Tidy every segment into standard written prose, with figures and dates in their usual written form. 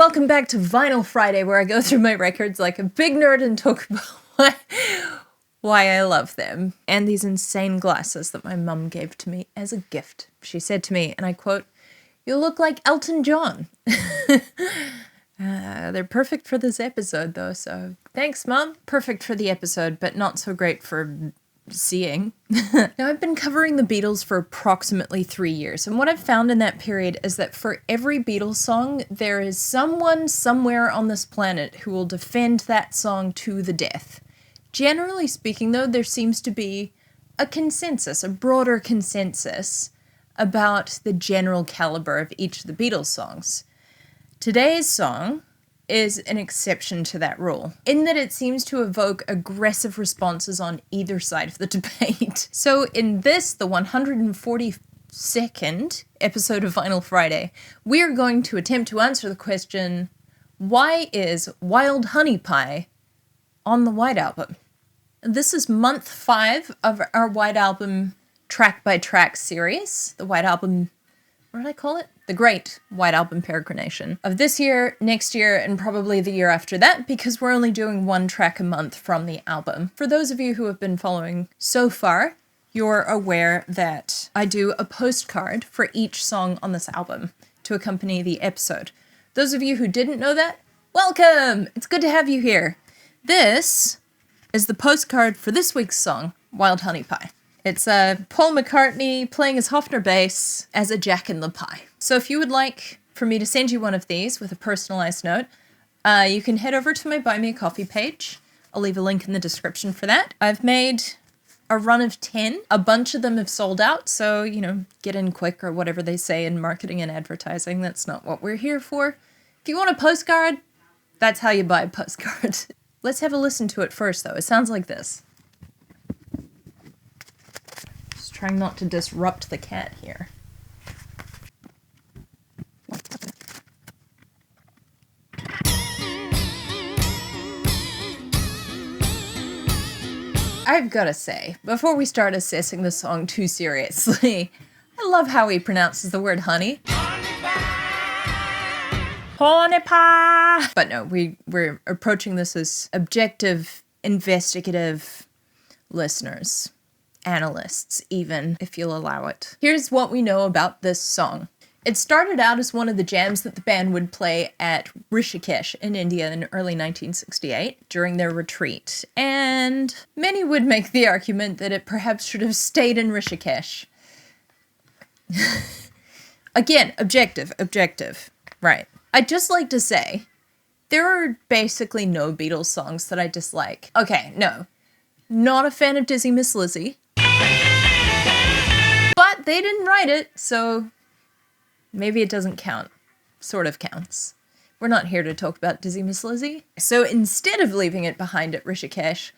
welcome back to Vinyl Friday, where I go through my records like a big nerd and talk about why I love them. And these insane glasses that my mum gave to me as a gift. She said to me, and I quote, "You look like Elton John." They're perfect for this episode, though, so thanks, Mum. Perfect for the episode, but not so great for seeing. Now, I've been covering the Beatles for approximately 3 years, and what I've found in that period is that for every Beatles song, there is someone somewhere on this planet who will defend that song to the death. Generally speaking, though, there seems to be a consensus, a broader consensus, about the general caliber of each of the Beatles songs. Today's song is an exception to that rule, in that it seems to evoke aggressive responses on either side of the debate. So in this, the 142nd episode of Vinyl Friday, we are going to attempt to answer the question, why is Wild Honey Pie on the White Album? This is month 5 of our White Album track-by-track series, the White Album, what did I call it? The Great White Album Peregrination of this year, next year, and probably the year after that, because we're only doing one track a month from the album. For those of you who have been following so far, you're aware that I do a postcard for each song on this album to accompany the episode. Those of you who didn't know that, welcome! It's good to have you here. This is the postcard for this week's song, Wild Honey Pie. It's Paul McCartney playing his Hofner bass as a Jack in the Pie. So if you would like for me to send you one of these with a personalized note, you can head over to my Buy Me a Coffee page. I'll leave a link in the description for that. I've made a run of 10. A bunch of them have sold out, so, you know, get in quick or whatever they say in marketing and advertising. That's not what we're here for. If you want a postcard, that's how you buy a postcard. Let's have a listen to it first, though. It sounds like this. Trying not to disrupt the cat here. I've gotta say, before we start assessing the song too seriously, I love how he pronounces the word honey. Honey pie! But no, we're approaching this as objective, investigative listeners. Analysts, even, if you'll allow it. Here's what we know about this song. It started out as one of the jams that the band would play at Rishikesh in India in early 1968 during their retreat, and many would make the argument that it perhaps should have stayed in Rishikesh. Again, objective, right. I'd just like to say, there are basically no Beatles songs that I dislike. Okay, no. Not a fan of Dizzy Miss Lizzie. But they didn't write it, so maybe it doesn't count. Sort of counts. We're not here to talk about Dizzy Miss Lizzie. So instead of leaving it behind at Rishikesh,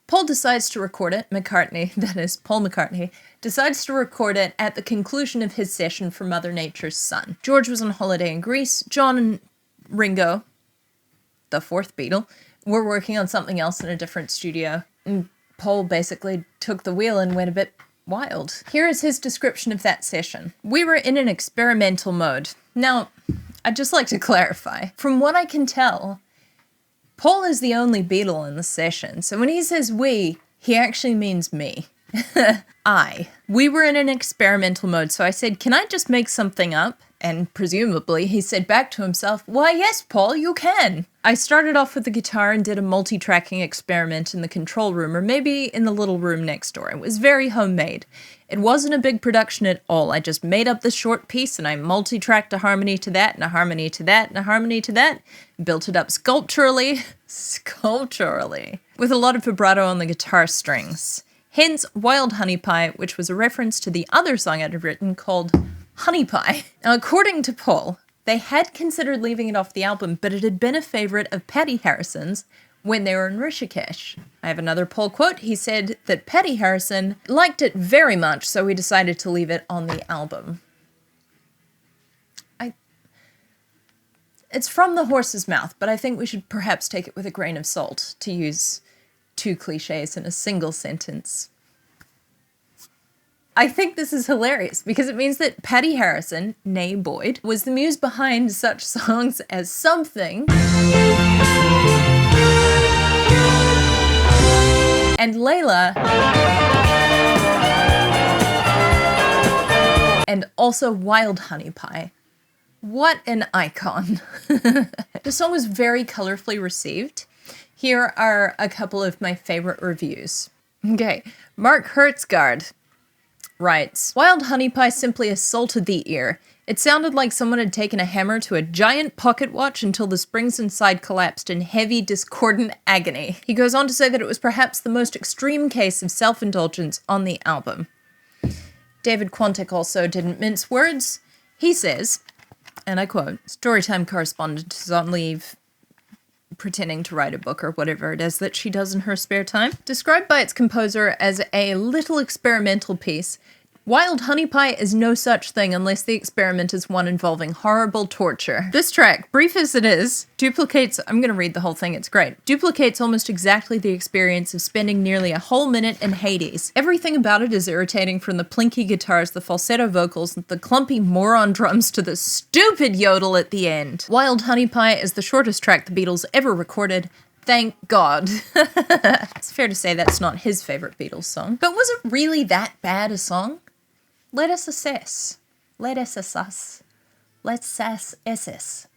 Paul decides to record it. McCartney, that is, Paul McCartney, decides to record it at the conclusion of his session for Mother Nature's Son. George was on holiday in Greece. John and Ringo, the fourth Beatle, were working on something else in a different studio. And Paul basically took the wheel and went a bit wild. Here is his description of that session. We were in an experimental mode. Now, I'd just like to clarify. From what I can tell, Paul is the only Beatle in the session. So when he says we, he actually means me. We were in an experimental mode. So I said, can I just make something up? And presumably he said back to himself, why yes, Paul, you can. I started off with the guitar and did a multi-tracking experiment in the control room, or maybe in the little room next door. It was very homemade. It wasn't a big production at all. I just made up this short piece and I multi-tracked a harmony to that, and a harmony to that, and a harmony to that. Built it up sculpturally, with a lot of vibrato on the guitar strings. Hence, Wild Honey Pie, which was a reference to the other song I'd have written called Honey Pie. Now, according to Paul, they had considered leaving it off the album, but it had been a favourite of Patty Harrison's when they were in Rishikesh. I have another Paul quote. He said that Patty Harrison liked it very much, so he decided to leave it on the album. It's from the horse's mouth, but I think we should perhaps take it with a grain of salt, to use 2 cliches in a single sentence. I think this is hilarious because it means that Patty Harrison, née Boyd, was the muse behind such songs as Something and Layla, and also Wild Honey Pie. What an icon. The song was very colorfully received. Here are a couple of my favorite reviews. Okay, Mark Hertzgaard writes, Wild Honey Pie simply assaulted the ear. It sounded like someone had taken a hammer to a giant pocket watch until the springs inside collapsed in heavy, discordant agony. He goes on to say that it was perhaps the most extreme case of self-indulgence on the album. David Quantick also didn't mince words. He says, and I quote, Storytime correspondent is on leave pretending to write a book or whatever it is that she does in her spare time. Described by its composer as a little experimental piece, Wild Honey Pie is no such thing unless the experiment is one involving horrible torture. This track, brief as it is, duplicates, I'm going to read the whole thing, it's great, duplicates almost exactly the experience of spending nearly a whole minute in Hades. Everything about it is irritating, from the plinky guitars, the falsetto vocals, the clumpy moron drums to the stupid yodel at the end. Wild Honey Pie is the shortest track the Beatles ever recorded. Thank God. It's fair to say that's not his favorite Beatles song. But was it really that bad a song? Let us assess. Let us assess. Let's assess.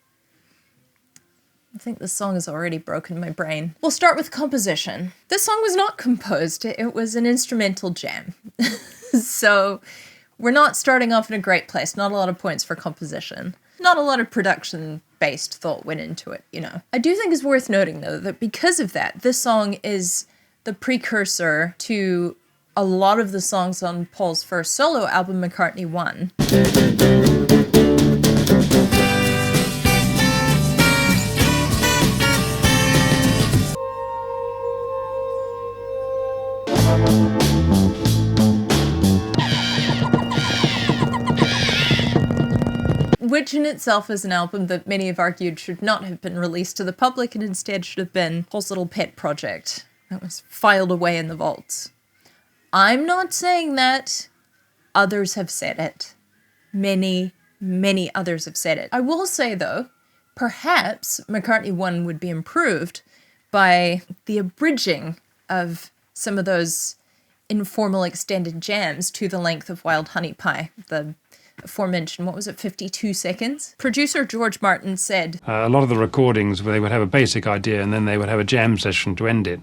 I think this song has already broken my brain. We'll start with composition. This song was not composed. It was an instrumental jam. So we're not starting off in a great place. Not a lot of points for composition. Not a lot of production-based thought went into it, you know. I do think it's worth noting, though, that because of that, this song is the precursor to a lot of the songs on Paul's first solo album, McCartney 1. Which in itself is an album that many have argued should not have been released to the public and instead should have been Paul's little pet project that was filed away in the vaults. I'm not saying that. Others have said it. Many, many others have said it. I will say, though, perhaps McCartney 1 would be improved by the abridging of some of those informal extended jams to the length of Wild Honey Pie, the aforementioned, what was it, 52 seconds? Producer George Martin said, a lot of the recordings where they would have a basic idea and then they would have a jam session to end it,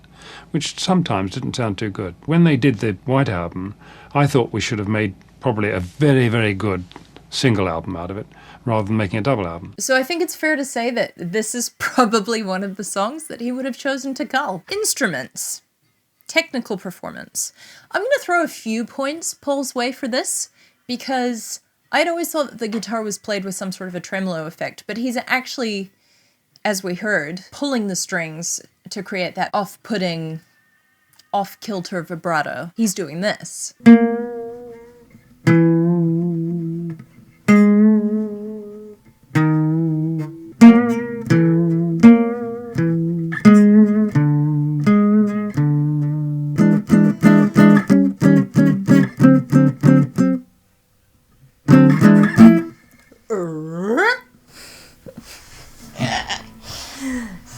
which sometimes didn't sound too good. When they did the White Album, I thought we should have made probably a very, very good single album out of it, rather than making a double album. So I think it's fair to say that this is probably one of the songs that he would have chosen to cull. Instruments. Technical performance. I'm going to throw a few points Paul's way for this, because I'd always thought that the guitar was played with some sort of a tremolo effect, but he's actually, as we heard, pulling the strings to create that off-putting, off-kilter vibrato. He's doing this.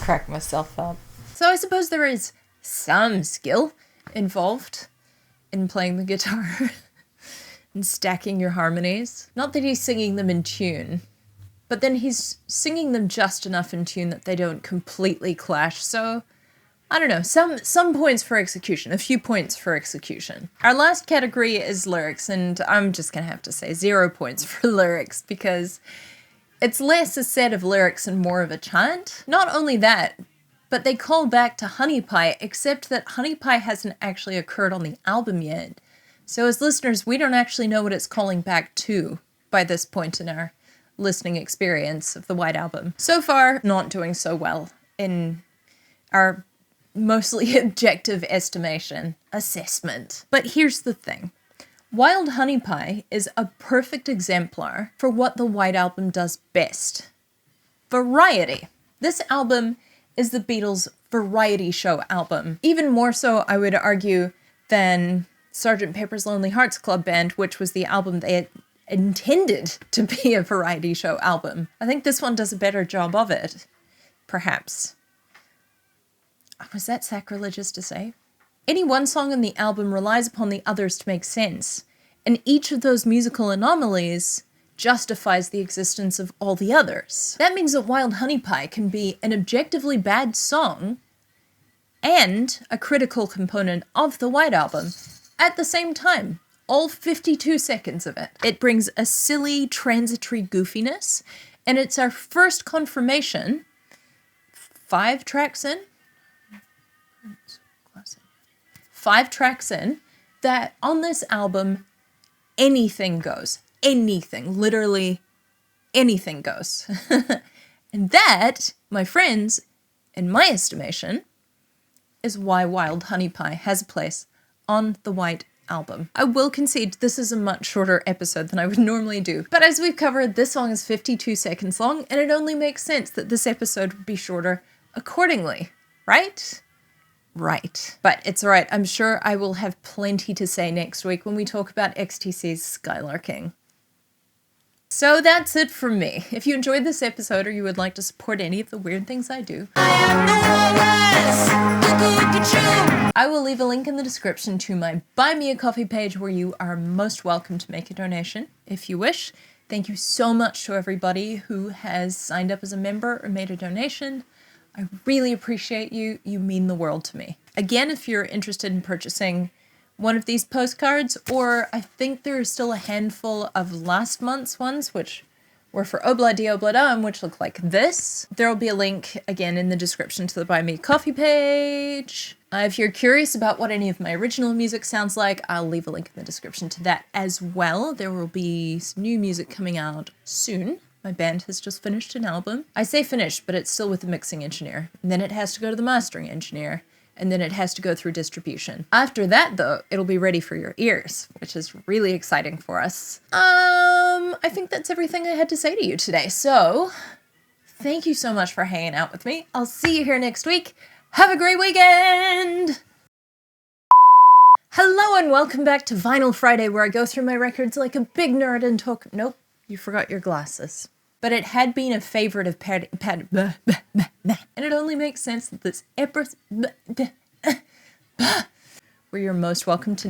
Crack myself up. So I suppose there is some skill involved in playing the guitar and stacking your harmonies. Not that he's singing them in tune, but then he's singing them just enough in tune that they don't completely clash. So I don't know, some points for execution, a few points for execution. Our last category is lyrics, and I'm just gonna have to say 0 points for lyrics, because it's less a set of lyrics and more of a chant. Not only that, but they call back to Honey Pie, except that Honey Pie hasn't actually occurred on the album yet. So as listeners, we don't actually know what it's calling back to by this point in our listening experience of the White Album. So far, not doing so well in our mostly objective assessment. But here's the thing. Wild Honey Pie is a perfect exemplar for what the White Album does best. Variety. This album is the Beatles' variety show album. Even more so, I would argue, than, Sgt. Pepper's Lonely Hearts Club Band, which was the album they had intended to be a variety show album. I think this one does a better job of it, perhaps. Was that sacrilegious to say? Any one song on the album relies upon the others to make sense, and each of those musical anomalies justifies the existence of all the others. That means that Wild Honey Pie can be an objectively bad song and a critical component of the White Album at the same time. All 52 seconds of it. It brings a silly, transitory goofiness, and it's our first confirmation, 5 tracks in, that on this album, anything goes. Anything, literally anything goes. And that, my friends, in my estimation, is why Wild Honey Pie has a place on the White Album. I will concede this is a much shorter episode than I would normally do, but as we've covered, this song is 52 seconds long, and it only makes sense that this episode would be shorter accordingly, right? Right. But it's alright, I'm sure I will have plenty to say next week when we talk about XTC's Skylarking. So that's it from me. If you enjoyed this episode or you would like to support any of the weird things I do, I will leave a link in the description to my Buy Me a Coffee page where you are most welcome to make a donation if you wish. Thank you so much to everybody who has signed up as a member or made a donation. I really appreciate you. You mean the world to me. Again, if you're interested in purchasing one of these postcards, or I think there is still a handful of last month's ones, which were for Obla Di Obla Dum, which look like this. There will be a link, again, in the description to the Buy Me a Coffee page. If you're curious about what any of my original music sounds like, I'll leave a link in the description to that as well. There will be some new music coming out soon. My band has just finished an album. I say finished, but it's still with the mixing engineer. And then it has to go to the mastering engineer. And then it has to go through distribution. After that, though, it'll be ready for your ears, which is really exciting for us. I think that's everything I had to say to you today. So, thank you so much for hanging out with me. I'll see you here next week. Have a great weekend! Hello and welcome back to Vinyl Friday, where I go through my records like a big nerd and talk... Nope, you forgot your glasses. But it had been a favorite of and it only makes sense that this episode, where you're most welcome to